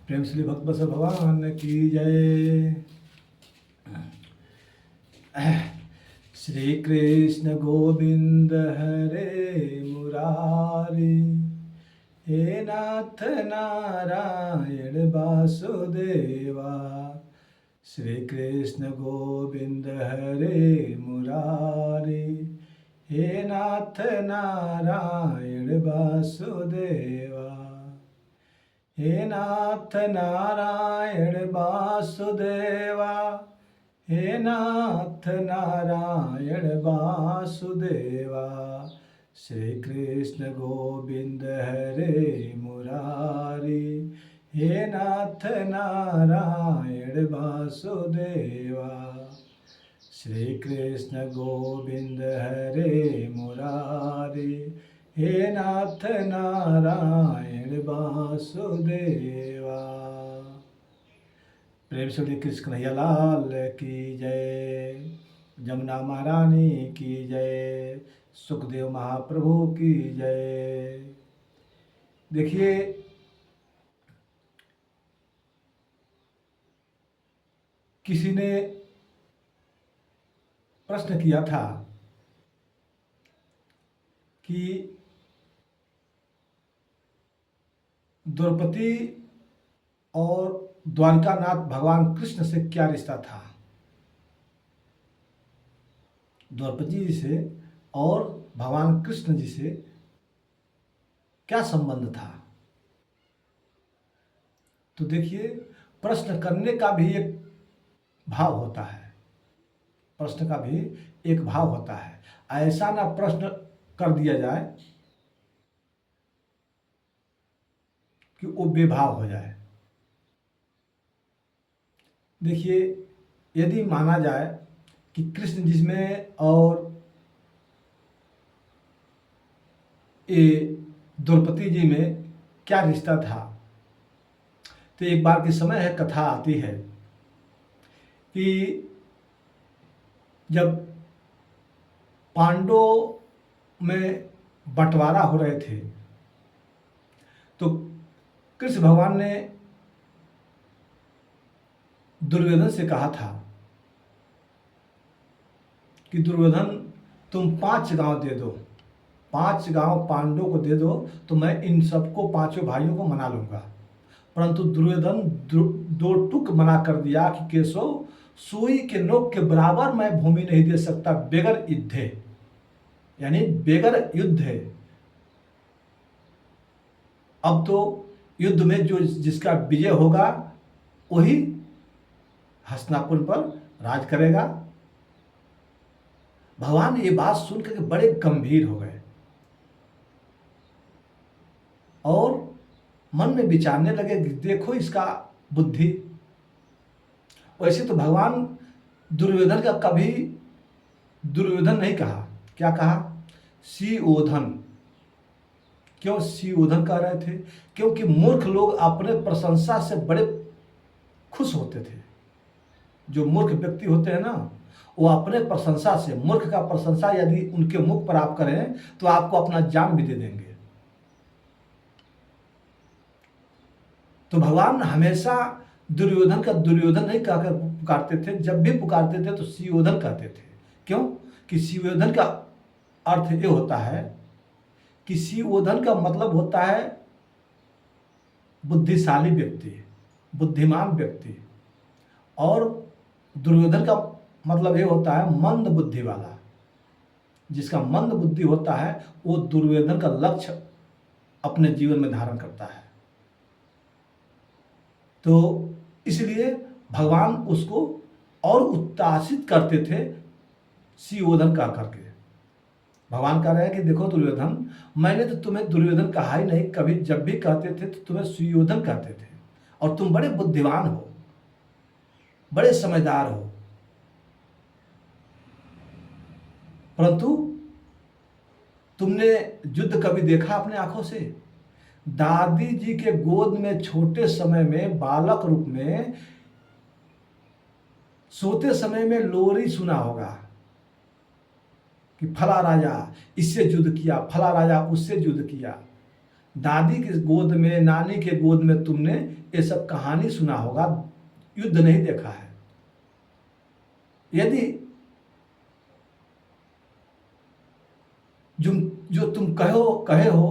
प्रेम श्री भक्त बसव भगवान की जय। श्री कृष्ण गोविंद हरे मुरारी, हे नाथ नारायण वासुदेवा। श्री कृष्ण गोविंद हरे मुरारी, हे नाथ नारायण वासुदेवा। हे नाथ नारायण वासुदेवा, हे नाथ नारायण वासुदेवा। श्री कृष्ण गोविंद हरे मुरारी, हे नाथ नारायण वासुदेवा। श्री कृष्ण गोविंद हरे मुरारी, हे नाथ नारायण वासुदेवा। प्रेम से कृष्ण कन्हैया लाल की जय। जमुना महारानी की जय। सुखदेव महाप्रभु की जय। देखिए, किसी ने प्रश्न किया था कि द्रौपदी और द्वारिकानाथ भगवान कृष्ण से क्या रिश्ता था। द्रौपदी जी से और भगवान कृष्ण जी से क्या संबंध था। तो देखिए, प्रश्न करने का भी एक भाव होता है। प्रश्न का भी एक भाव होता है। ऐसा ना प्रश्न कर दिया जाए कि वो बेभाव हो जाए। देखिए, यदि माना जाए कि कृष्ण जी में और ये द्रौपदी जी में क्या रिश्ता था, तो एक बार की समय है, कथा आती है कि जब पांडवों में बंटवारा हो रहे थे तो कृष्ण भगवान ने दुर्योधन से कहा था कि दुर्योधन, तुम 5 गांव दे दो, 5 गांव पांडवों को दे दो तो मैं इन सबको 5 भाइयों को मना लूंगा। परंतु दुर्योधन 2 टुक मना कर दिया कि केशव, सुई के नोक के बराबर मैं भूमि नहीं दे सकता बेगर युद्धे, यानी बेगर युद्ध है। अब तो युद्ध में जो जिसका विजय होगा वही हस्तिनापुर पर राज करेगा। भगवान ये बात सुनकर के बड़े गंभीर हो गए और मन में विचारने लगे कि देखो इसका बुद्धि। वैसे तो भगवान दुर्योधन का कभी दुर्योधन नहीं कहा, क्या कहा? सीओधन। क्यों सीओधन कह रहे थे? क्योंकि मूर्ख लोग अपने प्रशंसा से बड़े खुश होते थे। जो मूर्ख व्यक्ति होते हैं ना, वो अपने प्रशंसा से, मूर्ख का प्रशंसा यदि उनके मुख पर आप करें तो आपको अपना जान भी दे देंगे। तो भगवान हमेशा दुर्योधन का दुर्योधन नहीं कहकर पुकारते थे। जब भी पुकारते थे तो सीओधन कहते थे। क्यों? कि सीओधन का अर्थ ये होता है कि सीओधन का मतलब होता है बुद्धिशाली व्यक्ति, बुद्धिमान व्यक्ति। और दुर्योधन का मतलब ये होता है मंद बुद्धि वाला। जिसका मंद बुद्धि होता है वो दुर्योधन का लक्ष्य अपने जीवन में धारण करता है। तो इसलिए भगवान उसको और उत्साहित करते थे सीओधन कह करके। भगवान कह रहे हैं कि देखो दुर्योधन, मैंने तो तुम्हें दुर्योधन कहा ही नहीं कभी। जब भी कहते थे तो तुम्हें सुयोधन कहते थे और तुम बड़े बुद्धिमान हो, बड़े समझदार हो। परंतु तुमने युद्ध कभी देखा अपने आंखों से? दादी जी के गोद में छोटे समय में बालक रूप में सोते समय में लोरी सुना होगा कि फला राजा इससे युद्ध किया, फला राजा उससे युद्ध किया। दादी की गोद में, नानी के गोद में तुमने ये सब कहानी सुना होगा, युद्ध नहीं देखा है। यदि जो तुम कहे हो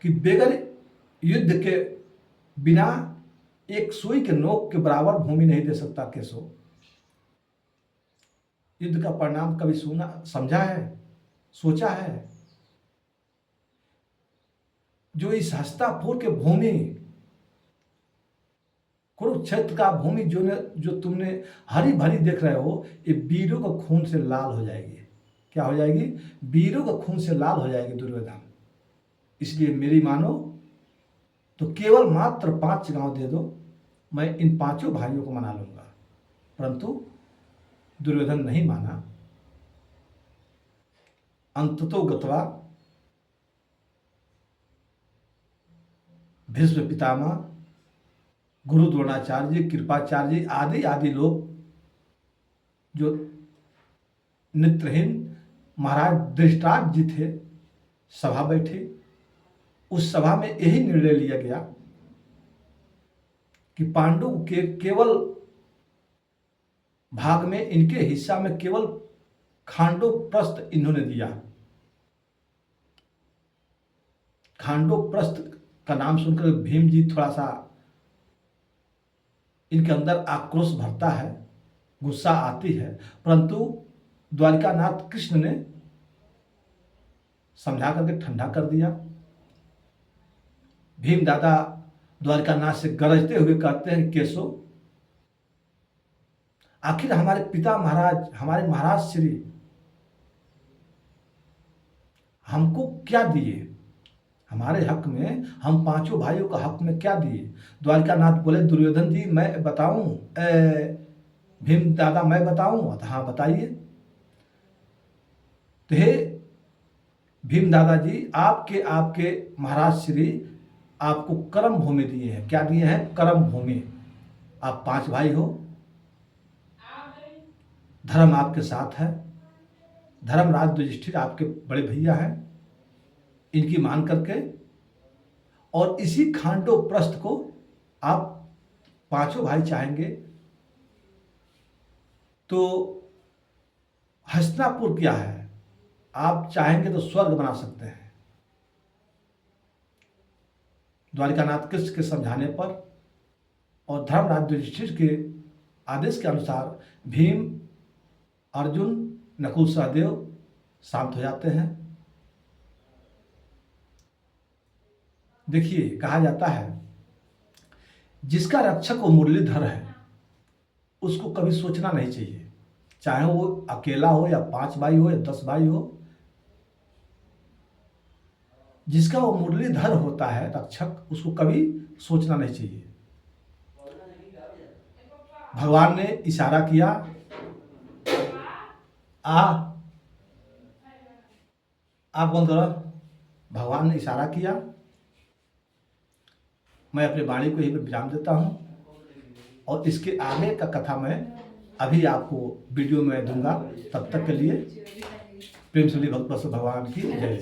कि बगैर युद्ध के बिना एक सुई के नोक के बराबर भूमि नहीं दे सकता केशव। युद्ध का परिणाम कभी समझा है, सोचा है? जो इस हस्तिनापुर के भूमि, कुरुक्षेत्र का भूमि जो तुमने हरी भरी देख रहे हो, ये वीरों का खून से लाल हो जाएगी। क्या हो जाएगी? वीरों का खून से लाल हो जाएगी दुर्योधन। इसलिए मेरी मानो तो केवल मात्र 5 गांव दे दो, मैं इन 5 भाइयों को मना लूंगा। परंतु दुर्योधन नहीं माना। अंततो गत्वा भीष्म पितामह, गुरु द्रोणाचार्य जी, कृपाचार्य जी आदि आदि लोग जो नेत्रहीन महाराज धृतराष्ट्र जी थे, सभा बैठी। उस सभा में यही निर्णय लिया गया कि पांडु के केवल भाग में, इनके हिस्सा में केवल खांडोप्रस्थ इन्होंने दिया। खांडोप्रस्थ का नाम सुनकर भीम जी थोड़ा सा इनके अंदर आक्रोश भरता है, गुस्सा आती है। परंतु द्वारिकानाथ कृष्ण ने समझा करके ठंडा कर दिया। भीम दादा द्वारिकानाथ से गरजते हुए कहते हैं, केशव, आखिर हमारे पिता महाराज, हमारे महाराज श्री हमको क्या दिए? हमारे हक में, हम 5 भाइयों का हक में क्या दिए? द्वारिकानाथ बोले, दुर्योधन जी मैं बताऊं? भीम दादा मैं बताऊं? हाँ बताइए। तो हे भीम दादाजी, आपके महाराज श्री आपको कर्म भूमि दिए हैं। क्या दिए हैं? कर्म भूमि। आप 5 भाई हो, धर्म आपके साथ है, धर्मराज युधिष्ठिर आपके बड़े भैया हैं, इनकी मान करके और इसी खांडोप्रस्थ को आप 5 भाई चाहेंगे तो हस्तिनापुर क्या है, आप चाहेंगे तो स्वर्ग बना सकते हैं। द्वारिकानाथ कृष्ण के समझाने पर और धर्मराज युधिष्ठिर के आदेश के अनुसार भीम, अर्जुन, नकुल, सहदेव शांत हो जाते हैं। देखिए, कहा जाता है जिसका रक्षक वो मुरलीधर है, उसको कभी सोचना नहीं चाहिए, चाहे वो अकेला हो या 5 भाई हो या 10 भाई हो। जिसका वो मुरलीधर होता है रक्षक, उसको कभी सोचना नहीं चाहिए। भगवान ने इशारा किया, आप कौन करो? भगवान ने इशारा किया। मैं अपने वाणी को यहीं पर विराम देता हूँ और इसके आगे का कथा मैं अभी आपको वीडियो में दूंगा। तब तक के लिए प्रेम से भक्त भगवान की जय।